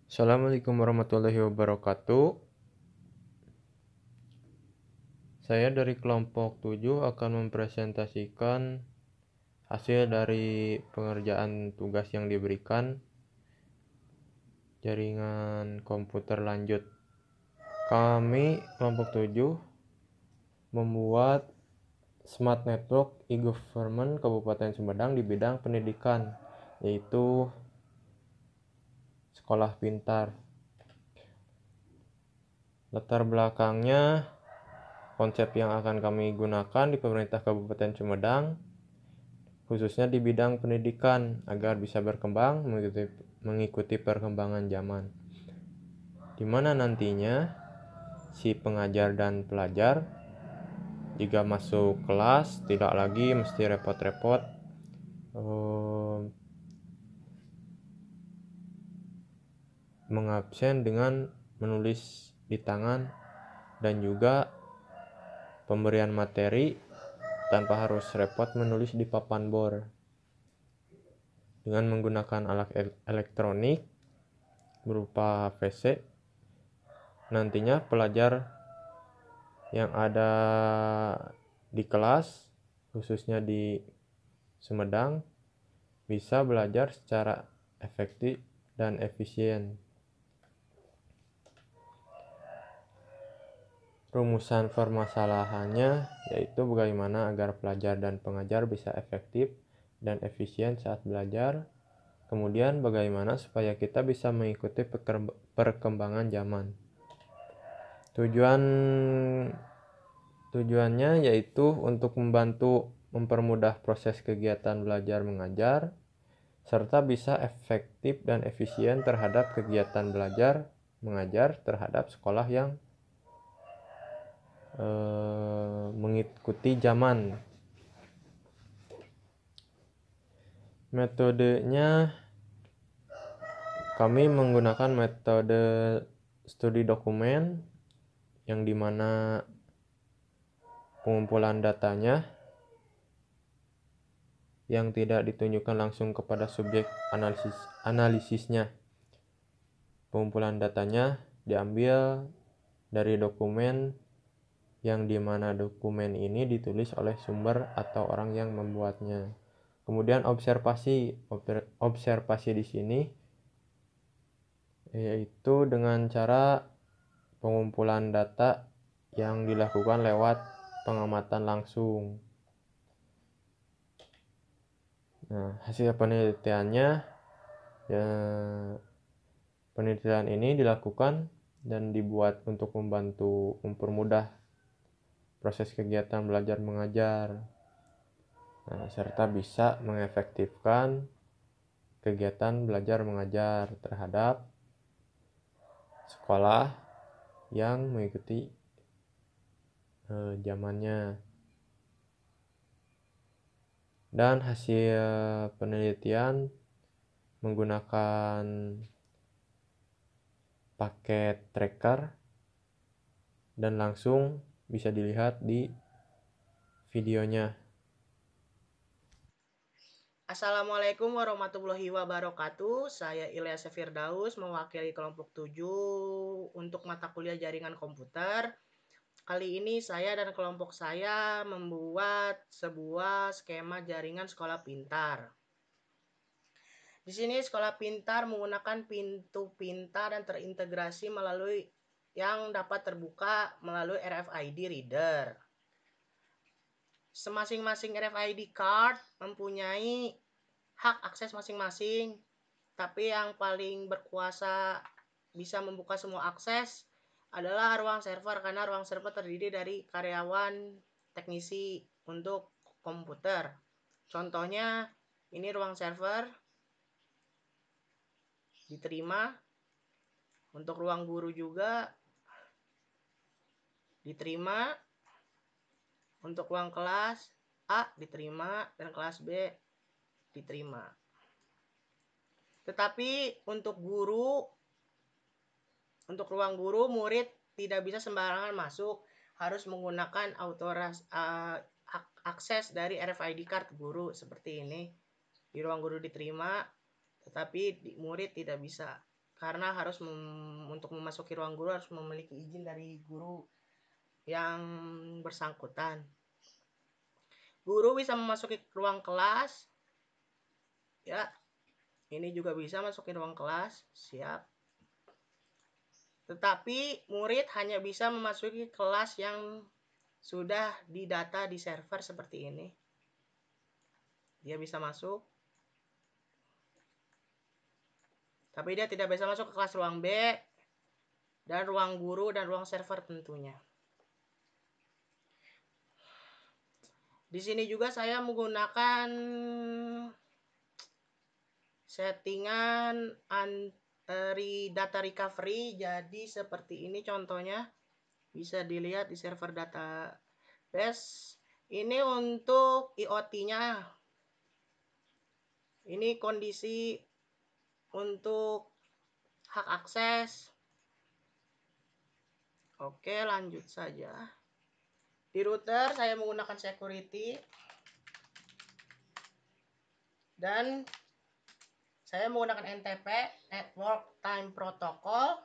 Assalamualaikum warahmatullahi wabarakatuh. Saya dari kelompok 7 akan mempresentasikan hasil dari pengerjaan tugas yang diberikan jaringan komputer lanjut. Kami kelompok 7 membuat Smart Network e-Government Kabupaten Sumedang di bidang pendidikan, yaitu sekolah pintar. Latar belakangnya, konsep yang akan kami gunakan di pemerintah Kabupaten Sumedang khususnya di bidang pendidikan agar bisa berkembang mengikuti perkembangan zaman, di mana nantinya si pengajar dan pelajar jika masuk kelas tidak lagi mesti repot-repot mengabsen dengan menulis di tangan, dan juga pemberian materi tanpa harus repot menulis di papan bor. Dengan menggunakan alat elektronik berupa PC, nantinya pelajar yang ada di kelas, khususnya di Sumedang, bisa belajar secara efektif dan efisien. Rumusan permasalahannya yaitu bagaimana agar pelajar dan pengajar bisa efektif dan efisien saat belajar. Kemudian bagaimana supaya kita bisa mengikuti perkembangan zaman. Tujuannya yaitu untuk membantu mempermudah proses kegiatan belajar mengajar, serta bisa efektif dan efisien terhadap kegiatan belajar mengajar terhadap sekolah yang mengikuti zaman. Metodenya, kami menggunakan metode studi dokumen, yang dimana pengumpulan datanya yang tidak ditunjukkan langsung kepada subjek analisisnya. Pengumpulan datanya diambil dari dokumen, yang dimana dokumen ini ditulis oleh sumber atau orang yang membuatnya. Kemudian observasi di sini yaitu dengan cara pengumpulan data yang dilakukan lewat pengamatan langsung. Nah, hasil penelitiannya, penelitian ini dilakukan dan dibuat untuk membantu mempermudah proses kegiatan belajar mengajar, serta bisa mengefektifkan kegiatan belajar mengajar terhadap sekolah yang mengikuti zamannya. Dan hasil penelitian menggunakan paket tracker dan langsung bisa dilihat di videonya. Assalamualaikum warahmatullahi wabarakatuh. Saya Ilyas Firdaus, mewakili kelompok 7 untuk mata kuliah jaringan komputer. Kali ini saya dan kelompok saya membuat sebuah skema jaringan sekolah pintar. Di sini sekolah pintar menggunakan pintu pintar dan terintegrasi melalui yang dapat terbuka melalui RFID reader. Masing-masing RFID card mempunyai hak akses masing-masing, tapi yang paling berkuasa bisa membuka semua akses adalah ruang server, karena ruang server terdiri dari karyawan teknisi untuk komputer. Contohnya ini ruang server diterima, untuk ruang guru juga diterima, untuk ruang kelas A diterima dan kelas B diterima. Tetapi untuk ruang guru, murid tidak bisa sembarangan masuk, harus menggunakan akses dari RFID card guru seperti ini. Di ruang guru diterima, tetapi murid tidak bisa. karena harus untuk memasuki ruang guru harus memiliki izin dari guru yang bersangkutan. Guru bisa memasuki ruang kelas, ya. Ini juga bisa masukin ruang kelas, siap. Tetapi murid hanya bisa memasuki kelas yang sudah didata di server seperti ini. Dia bisa masuk, tapi dia tidak bisa masuk ke kelas ruang B dan ruang guru dan ruang server tentunya. Di sini juga saya menggunakan settingan data recovery. Jadi seperti ini contohnya, bisa dilihat di server database. Ini untuk IoT-nya. Ini kondisi untuk hak akses. Oke, lanjut saja. Di router saya menggunakan security dan saya menggunakan NTP, Network Time Protocol,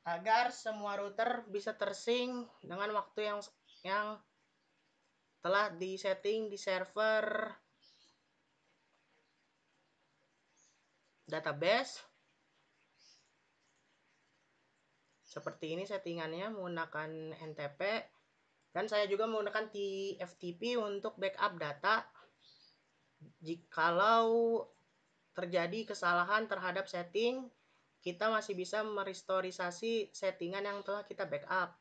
agar semua router bisa tersync dengan waktu yang telah disetting di server database. Seperti ini settingannya menggunakan NTP, dan saya juga menggunakan TFTP untuk backup data jikalau terjadi kesalahan terhadap setting. Kita masih bisa merestorisasi settingan yang telah kita backup.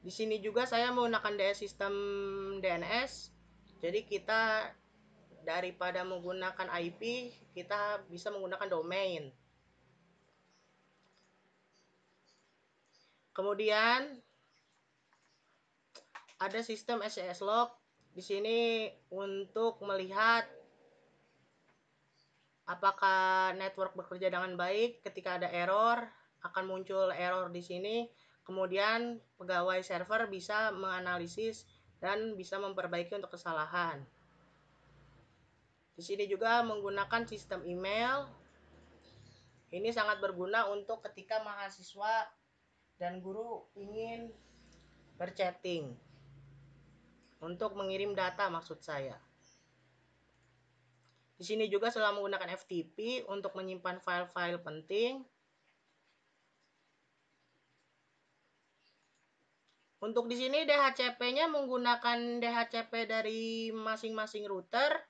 Di sini juga saya menggunakan sistem DNS. Jadi kita daripada menggunakan IP, kita bisa menggunakan domain. Kemudian ada sistem SSH log di sini untuk melihat apakah network bekerja dengan baik. Ketika ada error, akan muncul error di sini. Kemudian pegawai server bisa menganalisis dan bisa memperbaiki untuk kesalahan. Di sini juga menggunakan sistem email. Ini sangat berguna untuk ketika mahasiswa dan guru ingin berchatting. Untuk mengirim data maksud saya. Di sini juga selalu menggunakan FTP untuk menyimpan file-file penting. Untuk di sini DHCP-nya menggunakan DHCP dari masing-masing router.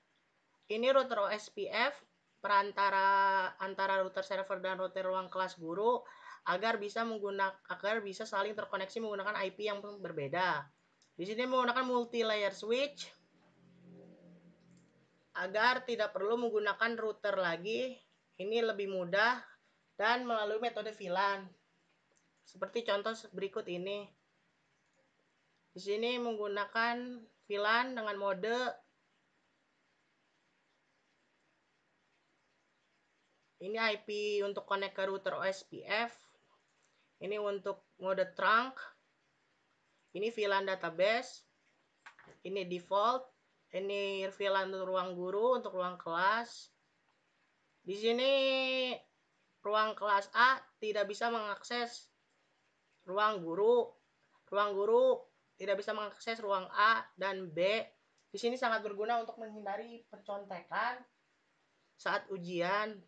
Ini router OSPF perantara antara router server dan router ruang kelas guru agar bisa saling terkoneksi menggunakan IP yang berbeda. Di sini menggunakan multi-layer switch agar tidak perlu menggunakan router lagi. Ini lebih mudah dan melalui metode VLAN. Seperti contoh berikut ini. Di sini menggunakan VLAN dengan mode ini IP untuk connect ke router OSPF. Ini untuk mode trunk. Ini VLAN database. Ini default. Ini VLAN untuk ruang guru, untuk ruang kelas. Di sini ruang kelas A tidak bisa mengakses ruang guru. Ruang guru tidak bisa mengakses ruang A dan B. Di sini sangat berguna untuk menghindari percontekan saat ujian.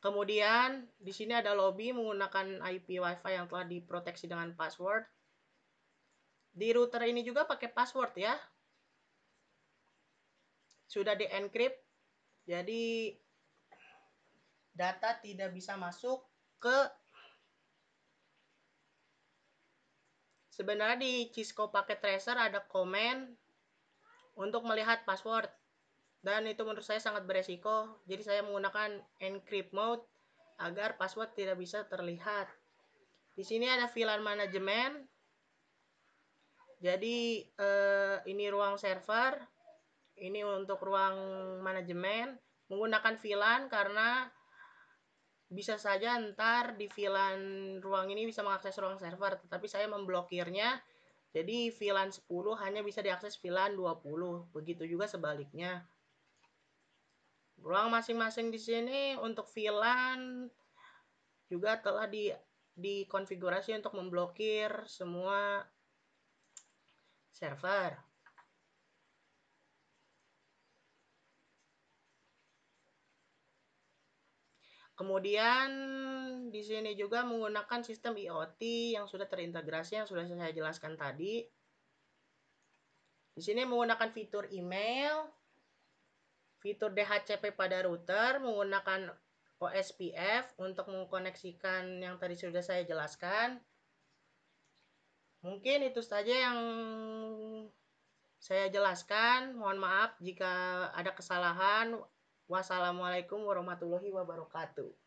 Kemudian di sini ada lobby menggunakan IP WiFi yang telah diproteksi dengan password. Di router ini juga pakai password ya. Sudah di-encrypt. Jadi data tidak bisa masuk ke. Sebenarnya di Cisco Packet Tracer ada komen untuk melihat password. Dan itu menurut saya sangat beresiko. Jadi saya menggunakan encrypt mode agar password tidak bisa terlihat. Di sini ada VLAN manajemen. Jadi ini ruang server. Ini untuk ruang manajemen. Menggunakan VLAN karena bisa saja ntar di VLAN ruang ini bisa mengakses ruang server. Tetapi saya memblokirnya Jadi VLAN 10 hanya bisa diakses VLAN 20. Begitu juga sebaliknya. Ruang masing-masing di sini untuk VLAN juga telah dikonfigurasi untuk memblokir semua server. Kemudian di sini juga menggunakan sistem IoT yang sudah terintegrasi, yang sudah saya jelaskan tadi. Di sini menggunakan fitur email, fitur DHCP pada router, menggunakan OSPF untuk mengkoneksikan yang tadi sudah saya jelaskan. Mungkin itu saja yang saya jelaskan. Mohon maaf jika ada kesalahan. Wassalamualaikum warahmatullahi wabarakatuh.